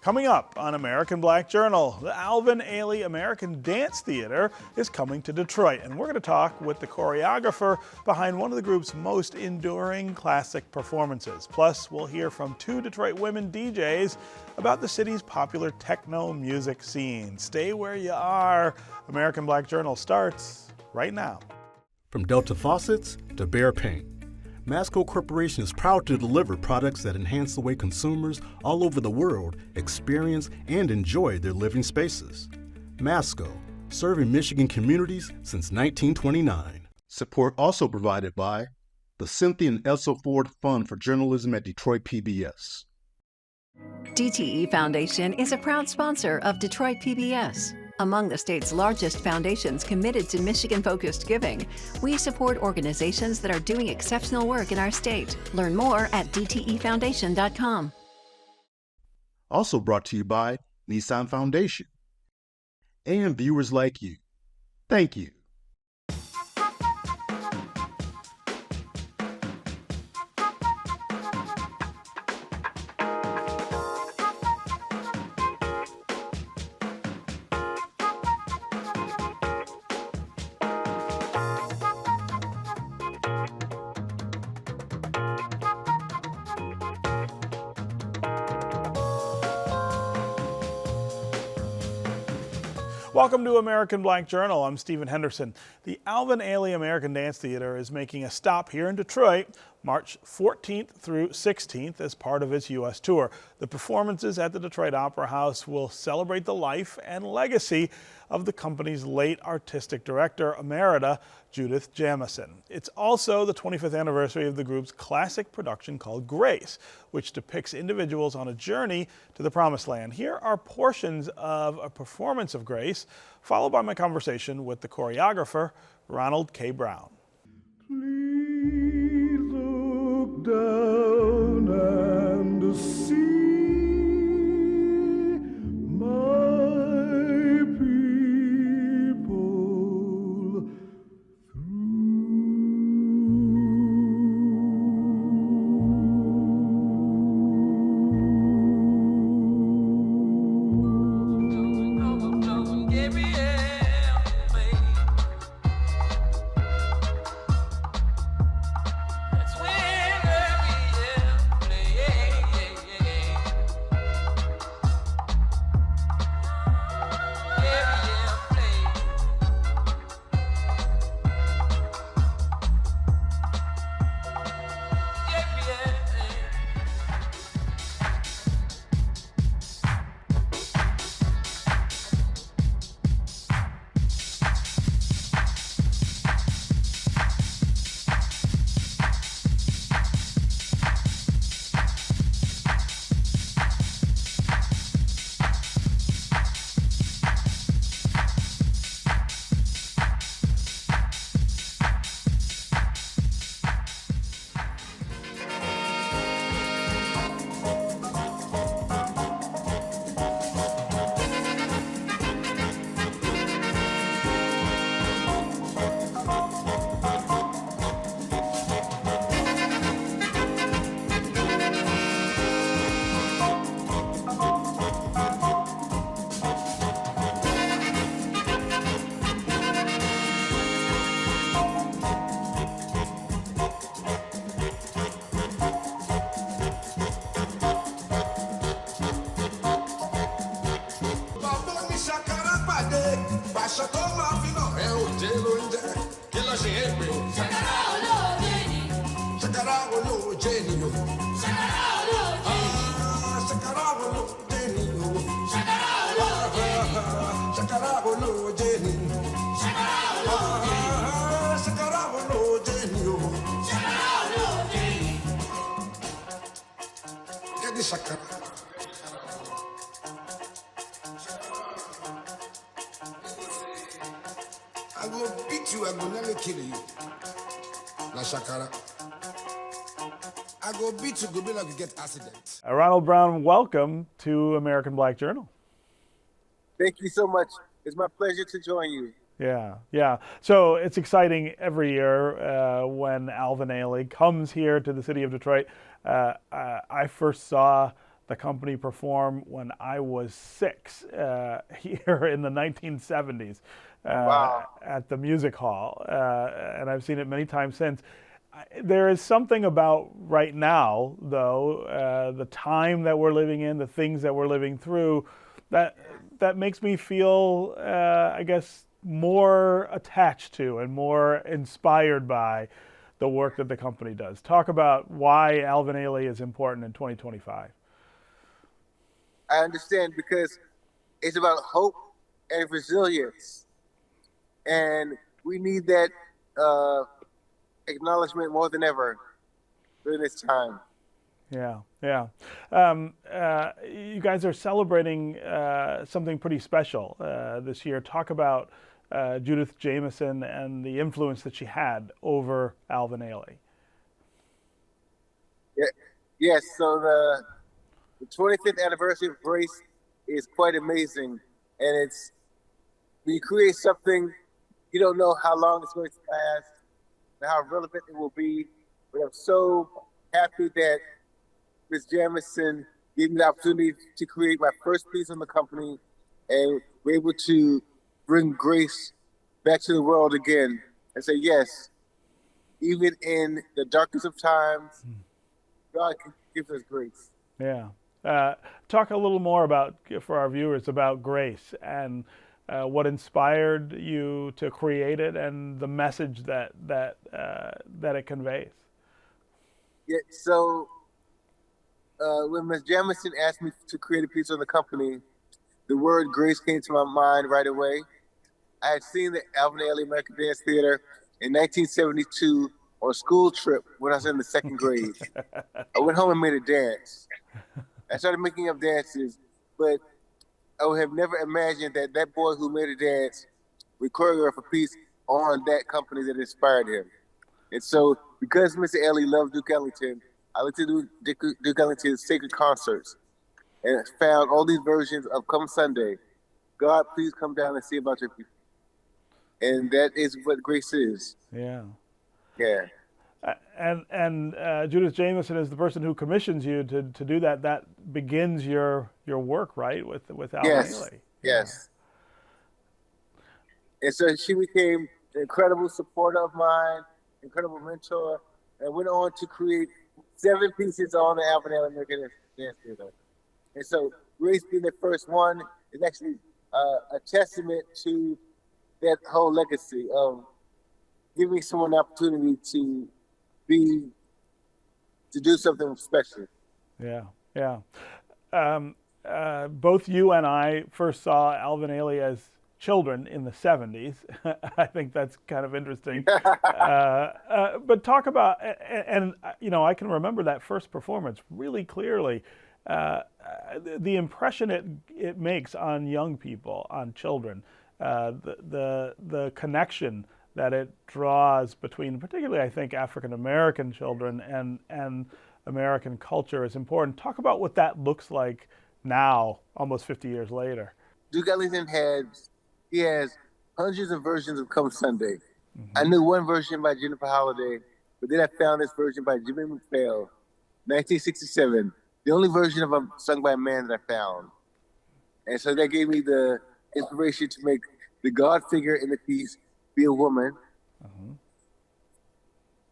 Coming up on American Black Journal, the Alvin Ailey American Dance Theater is coming to Detroit, and we're going to talk with the choreographer behind one of the group's most enduring classic performances. Plus, we'll hear from two Detroit women DJs about the city's popular techno music scene. Stay where you are. American Black Journal starts right now. From Delta faucets to Behr paint, Masco Corporation is proud to deliver products that enhance the way consumers all over the world experience and enjoy their living spaces. Masco, serving Michigan communities since 1929. Support also provided by the Cynthia and Elsa Ford Fund for Journalism at Detroit PBS. DTE Foundation is a proud sponsor of Detroit PBS. Among the state's largest foundations committed to Michigan-focused giving, we support organizations that are doing exceptional work in our state. Learn more at dtefoundation.com. Also brought to you by Nissan Foundation and viewers like you. Thank you. Welcome to American Black Journal. I'm Stephen Henderson. The Alvin Ailey American Dance Theater is making a stop here in Detroit March 14th through 16th as part of its U.S. tour. The performances at the Detroit Opera House will celebrate the life and legacy of the company's late artistic director, Emerita Judith Jamison. It's also the 25th anniversary of the group's classic production called Grace, which depicts individuals on a journey to the promised land. Here are portions of a performance of Grace, followed by my conversation with the choreographer, Ronald K. Brown. Please look down and see my people I go beat you, I go nearly kill you. La Shakara. I go beat you, go be like you get accident. Ronald Brown, welcome to American Black Journal. Thank you so much. It's my pleasure to join you. Yeah. So it's exciting every year when Alvin Ailey comes here to the city of Detroit. I first saw the company perform when I was 6 here in the 1970s at the music hall, and I've seen it many times since. There is something about right now, though, the time that we're living in, the things that we're living through, that makes me feel, I guess, more attached to and more inspired by the work that the company does. Talk about why Alvin Ailey is important in 2025. I understand, because it's about hope and resilience, and we need that acknowledgement more than ever during this time. Yeah, yeah. You guys are celebrating something pretty special this year. Talk about Judith Jamison and the influence that she had over Alvin Ailey. Yeah, yes, so the 25th anniversary of Grace is quite amazing, and it's, when you create something, you don't know how long it's going to last, and how relevant it will be, but I'm so happy that Ms. Jamison gave me the opportunity to create my first piece on the company, and we're able to bring Grace back to the world again and say, yes, even in the darkest of times, God gives us grace. Yeah. Talk a little more about, for our viewers, about Grace and what inspired you to create it and the message that it conveys. Yeah, so when Ms. Jamison asked me to create a piece on the company, the word grace came to my mind right away. I had seen the Alvin Ailey American Dance Theater in 1972 on a school trip when I was in the 2nd grade. I went home and made a dance. I started making up dances, but I would have never imagined that that boy who made a dance would choreograph a piece on that company that inspired him. And so, because Mr. Ailey loved Duke Ellington, I went to Duke Ellington's sacred concerts and found all these versions of Come Sunday, God, please come down and see about your people. And that is what grace is. Yeah. Yeah. And Judith Jamison is the person who commissions you to do that. That begins your work, right, with Alvin Ailey. Yes. And so she became an incredible supporter of mine, incredible mentor, and went on to create 7 pieces on the Alvin Ailey American Dance Theater. And so Grace being the first one is actually a testament to that whole legacy of giving someone an opportunity to do something special. Yeah, yeah. Both you and I first saw Alvin Ailey as children in the 70s. I think that's kind of interesting. But talk about, and you know, I can remember that first performance really clearly. The impression it makes on young people, on children, the connection that it draws between, particularly I think, African American children and American culture is important. Talk about what that looks like now, almost 50 years later. Duke Ellington has hundreds of versions of Come Sunday. Mm-hmm. I knew one version by Jennifer Holliday, but then I found this version by Jimmy McPhail, 1967. The only version of sung by a man that I found. And so that gave me the inspiration to make the God figure in the piece be a woman,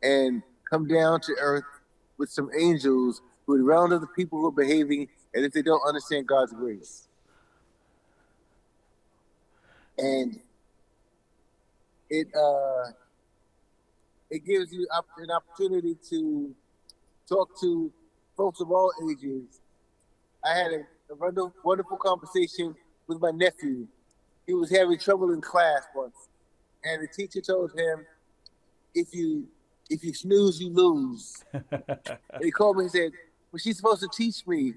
and come down to earth with some angels who would round up the people who are behaving as if they don't understand God's grace. And it gives you an opportunity to talk to folks of all ages. I had a wonderful conversation with my nephew. He was having trouble in class once, and the teacher told him, if you snooze, you lose. And he called me and said, well, she's supposed to teach me.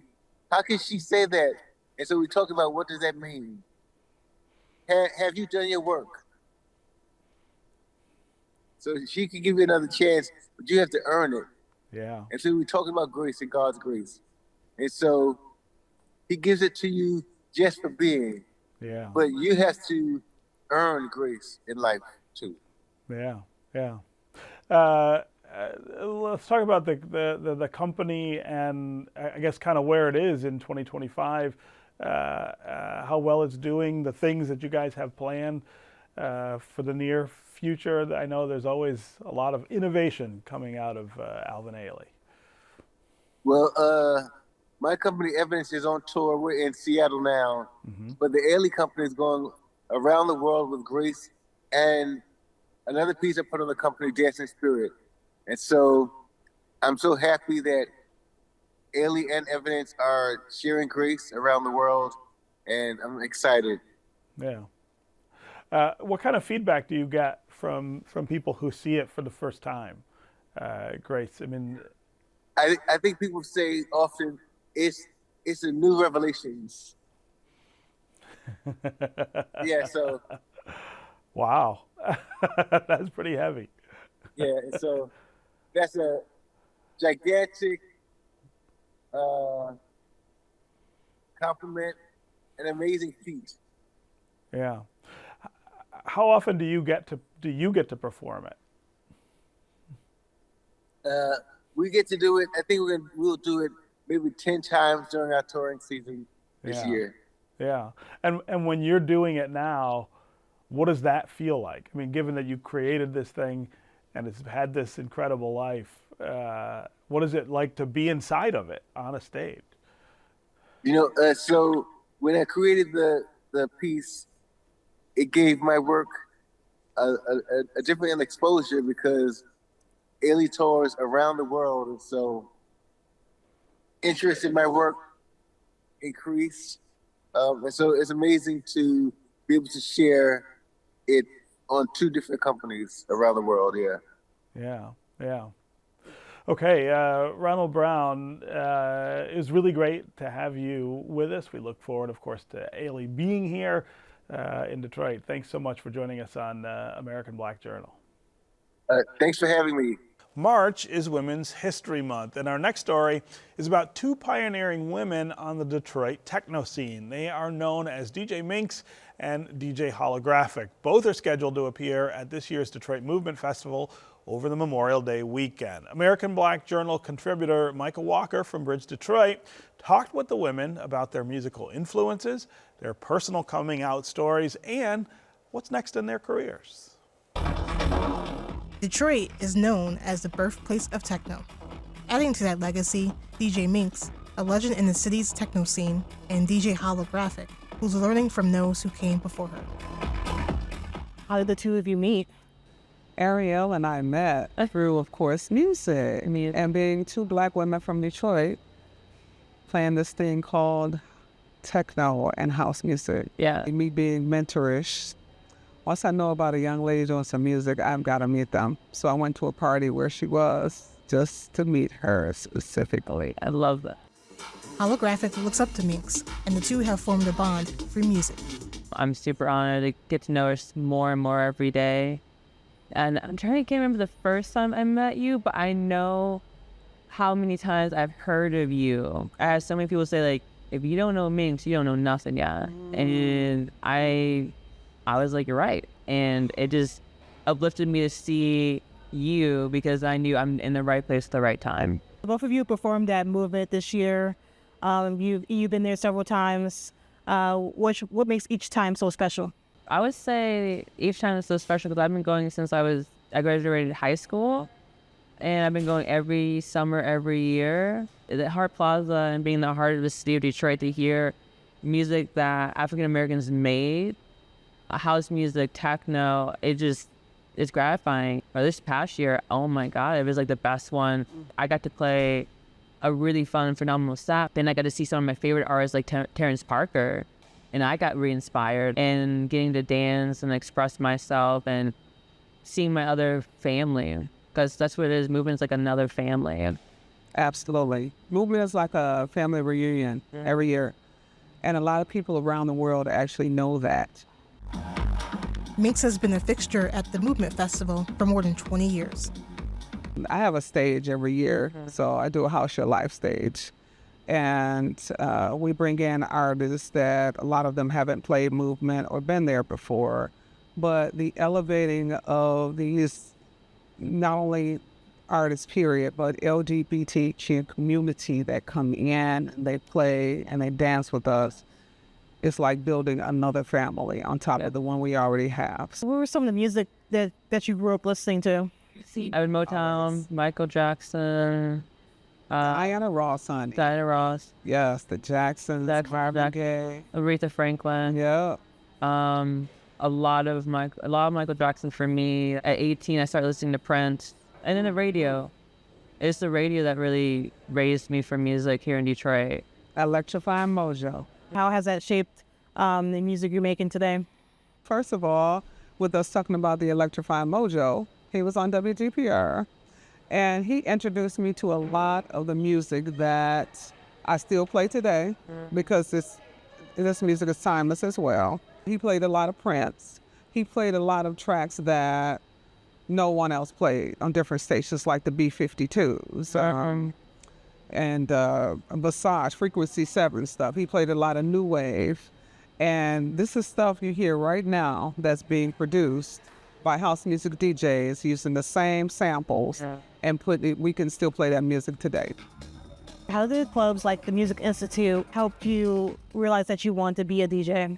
How can she say that? And so we talked about, what does that mean? Have you done your work? So she can give you another chance, but you have to earn it. Yeah. And so we talked about grace and God's grace. And so he gives it to you just for being. Yeah. But you have to earn grace in life too. Yeah, yeah. let's talk about the company and I guess kind of where it is in 2025, how well it's doing, the things that you guys have planned for the near future. I know there's always a lot of innovation coming out of Alvin Ailey. Well, my company Evidence is on tour. We're in Seattle now, but the Ailey company is going around the world with Grace and another piece I put on the company, Dancing Spirit. And so I'm so happy that Ailey and Evidence are sharing Grace around the world, and I'm excited. Yeah. What kind of feedback do you get from people who see it for the first time, Grace? I mean, I think people say often it's a new revelations. Yeah, so. Wow. That's pretty heavy. Yeah, so that's a gigantic compliment, an amazing feat. Yeah. How often do you get to perform it? We get to do it. I think we'll do it maybe 10 times during our touring season this year. Yeah. And when you're doing it now, what does that feel like? I mean, given that you created this thing and it's had this incredible life, what is it like to be inside of it on a stage? So when I created the piece, it gave my work a different exposure because Ailey tours around the world, and so interest in my work increased. And so it's amazing to be able to share it on 2 different companies around the world. Yeah. Okay, Ronald Brown, it was really great to have you with us. We look forward, of course, to Ailey being here in Detroit. Thanks so much for joining us on American Black Journal. Thanks for having me. March is Women's History Month, and our next story is about 2 pioneering women on the Detroit techno scene. They are known as DJ Minx and DJ Holographic. Both are scheduled to appear at this year's Detroit Movement Festival over the Memorial Day weekend. American Black Journal contributor Micah Walker from Bridge, Detroit, talked with the women about their musical influences, their personal coming out stories, and what's next in their careers. Detroit is known as the birthplace of techno. Adding to that legacy, DJ Minx, a legend in the city's techno scene, and DJ Holographic, who's learning from those who came before her. How did the 2 of you meet? Ariel and I met through, of course, music. And being 2 Black women from Detroit, playing this thing called techno and house music. Yeah. Me being mentorish. Once I know about a young lady doing some music, I've got to meet them. So I went to a party where she was just to meet her specifically. I love that. Holographic looks up to Minx, and the 2 have formed a bond through music. I'm super honored to get to know her more and more every day. And I'm trying to remember the first time I met you, but I know how many times I've heard of you. I have so many people say, like, if you don't know Minx, you don't know nothing yet. And I was like, you're right. And it just uplifted me to see you because I knew I'm in the right place at the right time. Both of you performed at Movement this year. You've been there several times. What makes each time so special? I would say each time is so special because I've been going since I graduated high school. And I've been going every summer, every year. At Hart Plaza and being the heart of the city of Detroit, to hear music that African Americans made, house music, techno, it's gratifying. Or this past year, oh my God, it was like the best one. I got to play a really fun, phenomenal set. Then I got to see some of my favorite artists like Terrence Parker. And I got re-inspired and getting to dance and express myself and seeing my other family. Because that's what it is. Movement is like another family. Absolutely. Movement is like a family reunion every year. And a lot of people around the world actually know that. Minx has been a fixture at the Movement Festival for more than 20 years. I have a stage every year, so I do a House Your Life stage. And we bring in artists that a lot of them haven't played Movement or been there before. But the elevating of these not only artists, period, but LGBTQ community that come in and they play and they dance with us. It's like building another family on top of the one we already have. What were some of the music that you grew up listening to? I would Motown, Michael Jackson, Diana Ross, honey. Diana Ross. Yes, the Jacksons, Marvin Gaye, Aretha Franklin. Yeah. A lot of Michael Jackson for me. At 18, I started listening to Prince, and then the radio. It's the radio that really raised me for music here in Detroit. Electrifying Mojo. How has that shaped the music you're making today? First of all, with us talking about the Electrifying Mojo, he was on WGPR, and he introduced me to a lot of the music that I still play today because this music is timeless as well. He played a lot of Prince. He played a lot of tracks that no one else played on different stations, like the B-52s and Visage, Frequency 7 stuff. He played a lot of new wave. And this is stuff you hear right now that's being produced by house music DJs using the same samples and we can still play that music today. How did clubs like the Music Institute help you realize that you want to be a DJ?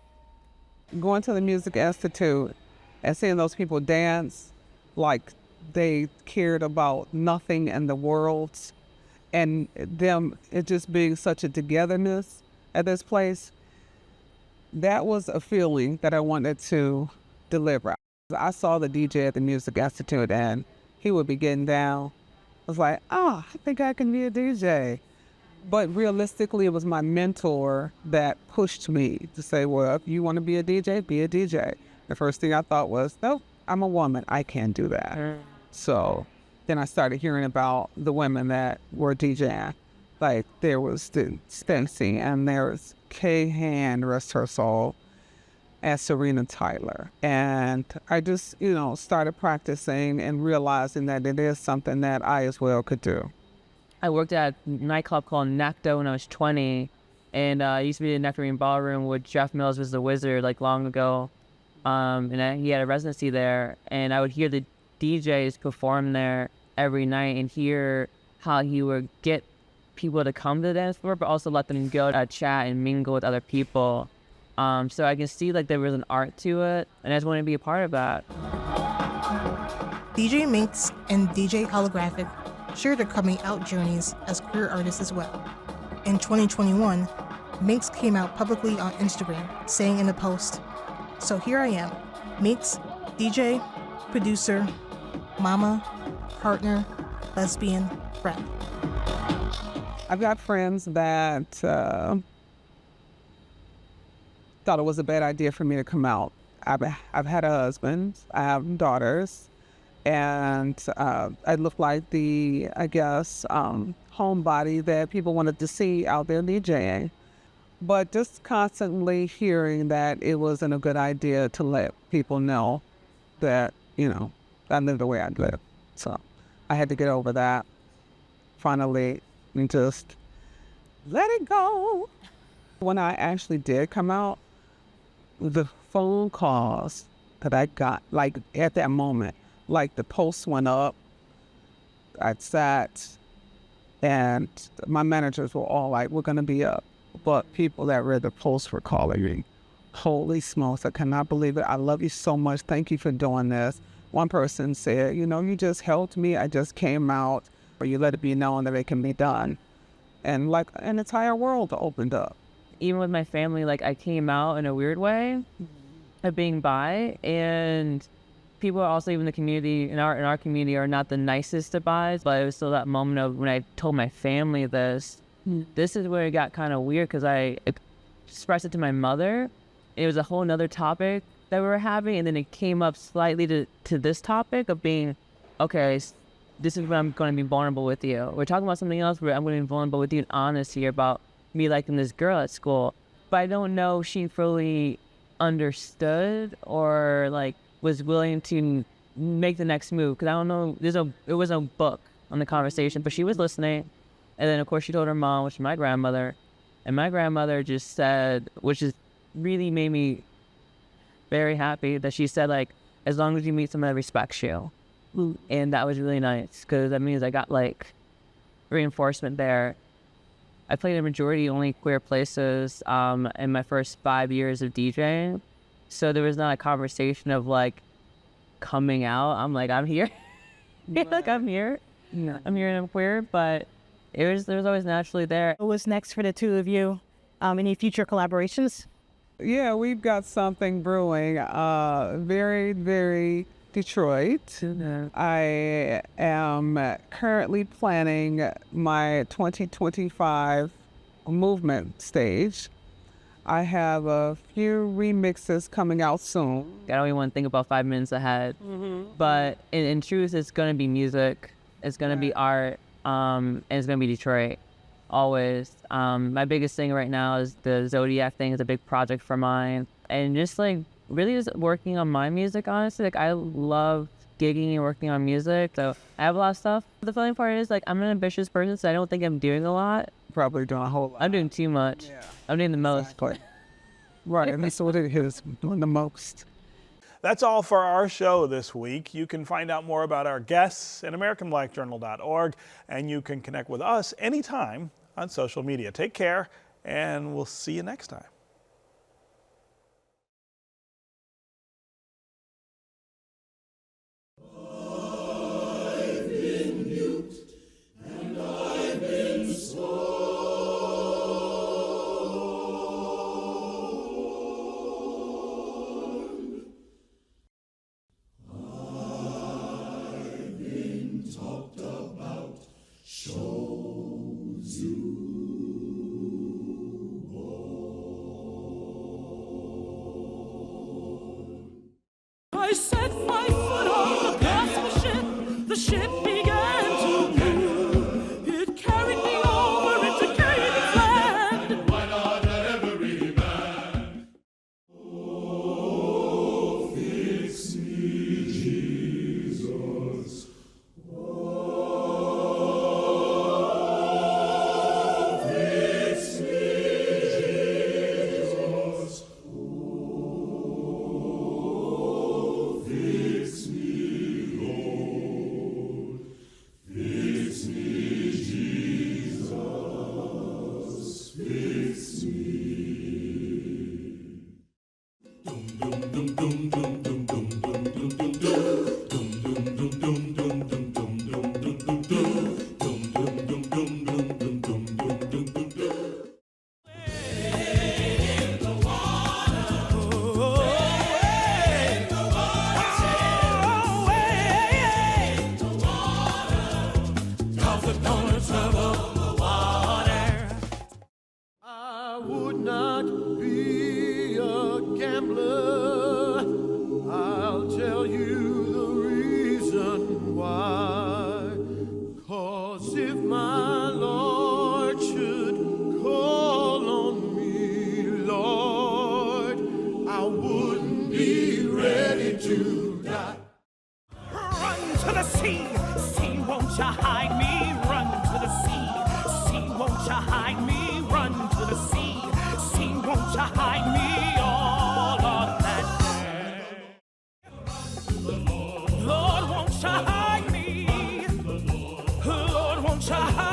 Going to the Music Institute and seeing those people dance like they cared about nothing in the world, and them, it just being such a togetherness at this place, that was a feeling that I wanted to deliver. I saw the DJ at the Music Institute and he would be getting down. I was like, I think I can be a DJ. But realistically, it was my mentor that pushed me to say, well, if you want to be a DJ, be a DJ. The first thing I thought was, nope, I'm a woman. I can't do that. So then I started hearing about the women that were DJing. Like there was Stacey and there was Kay Hand, rest her soul, and Serena Tyler. And I just, started practicing and realizing that it is something that I as well could do. I worked at a nightclub called Necto when I was 20, and I used to be in the Nectarine Ballroom with Jeff Mills was the wizard like long ago, he had a residency there, and I would hear the DJs perform there every night and hear how he would get people to come to the dance floor, but also let them go to chat and mingle with other people. So I can see like there was an art to it, and I just want to be a part of that. DJ Minx and DJ Holographic share their coming out journeys as queer artists as well. In 2021, Minx came out publicly on Instagram, saying in a post, "So here I am, Minx, DJ, producer, mama, partner, lesbian, friend." I've got friends that thought it was a bad idea for me to come out. I've had a husband, I have daughters, and I look like the, homebody that people wanted to see out there DJing. But just constantly hearing that it wasn't a good idea to let people know that, I live the way I live. So I had to get over that finally and just let it go. When I actually did come out, the phone calls that I got, like at that moment, like the post went up, I sat, and my managers were all like, we're going to be up. But people that read the post were calling me, holy smokes, I cannot believe it. I love you so much. Thank you for doing this. One person said, you just helped me. I just came out, or you let it be known that it can be done. And like an entire world opened up. Even with my family, like I came out in a weird way of being bi, and people are also even the community in our community are not the nicest to bis, but it was still that moment of when I told my family this. This is where it got kind of weird because I expressed it to my mother. It was a whole nother topic that we were having, and then it came up slightly to this topic of being, okay, this is when I'm going to be vulnerable with you. We're talking about something else where I'm going to be vulnerable with you and honest here about me liking this girl at school. But I don't know if she fully understood or like was willing to make the next move, because I don't know, it was a book on the conversation, but she was listening. And then of course she told her mom, which is my grandmother, and my grandmother just said, which is really made me very happy, that she said, like, as long as you meet someone that respects you, And that was really nice because that means I got like reinforcement there. I played a majority only queer places in my first 5 years of DJing. So there was not a conversation of like coming out. I'm like, I'm here. Like I'm here. Yeah. I'm here and I'm queer, but there was always naturally there. What's next for the two of you? Any future collaborations? Yeah, we've got something brewing. Very, very Detroit. I am currently planning my 2025 movement stage. I have a few remixes coming out soon. I don't even want to think about 5 minutes ahead. But in truth, it's going to be music. It's going to be art. And it's going to be Detroit. Always. My biggest thing right now is the Zodiac thing. Is a big project for mine. And just like really just working on my music, honestly. Like I love gigging and working on music. So I have a lot of stuff. The funny part is like I'm an ambitious person, so I don't think I'm doing a lot. Probably doing a whole lot. I'm doing too much. Yeah. I'm doing the most. Exactly. Right, and that's what it is, doing the most. That's all for our show this week. You can find out more about our guests at AmericanBlackJournal.org, and you can connect with us anytime on social media. Take care, and we'll see you next time. I set my foot on the gas of the ship. The ship began to move. It carried me over into Canaan land. Why not every man? Oh, fix me, Jesus. Oh, fix me, Jesus. Fix me, Lord. Fix me, Jesus. Fix me. Dum dum dum dum dum dum dum dum dum dum dum dum dum dum dum dum dum dum dum dum I would not be a gambler. I'll tell you the reason why. 'Cause if my Lord should call on me, Lord, I wouldn't be ready to die. Run to the sea, sea, won't you hide me? Run to the sea, sea, won't you hide me? Run to the sea, sea, won't you hide me? All of that day. Lord, won't you hide me? Lord, won't you hide me?